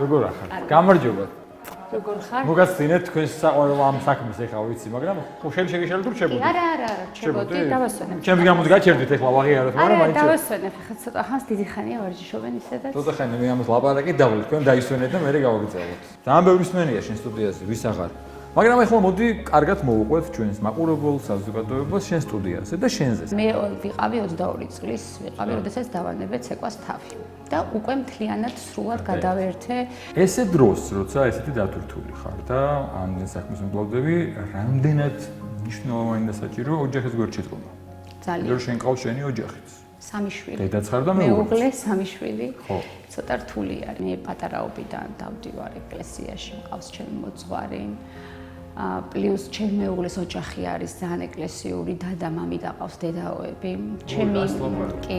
როგორ ახარ? გამარჯობა. როგორ ხარ? მოგაცინეთ თქვენს საყვარელ ამ საქმეს ეხლა ვიცი, მაგრამ შეგიშალე თუ რჩებოდი? არა, რჩებოდი, დავასვენებ. ჩემს გამოდ გაჩერდით ეხლა ვაღიაროთ, მაგრამ არა, დავასვენებ, ხა ცოტა ხანს დიდი ხანია ვარჯიშობენ ისედაც. ცოტა ხანი მე ამას ლაპარაკი დავით, თქვენ დაისვენეთ და მე გავაგრძელოთ. ძალიან ბევრი მსმენელია შენ სტუდიაზე, ვის აღარ. მაგრამ ეხლა მოდი კარგად მოვუყვეთ ჩვენს მაყურებელ საზოგადოებას შენ სტუდიაზე და შენზე. მე ვიყავი 22 წლის, როდესაც დავანებე ცეკვას თავი და უკვე მთლიანად სრულად გადავერთე. ესე დროს, როცა ესეთი დათურთული ხარ და ამ საქმეს მკლავდები, რამდენად მნიშვნელოვანი და საჭირო ოჯახის გვერდში დგომა? ძალიან. რომ შენ ყავს შენი ოჯახიც. სამი შვილი. დედაც ხარ და მეუღლე. მეუღლე, სამი შვილი. ხო. ცოტა რთული არის. მე პატარაობიდან დავდივარ ეკლესიაში, მყავს ჩემი მოძღვარი. პლუს ჩემი მეუღლის ოჯახი არის ძალიან ეკლესიური, დედა, მამი და ყავს დედაოები. ჩემი კი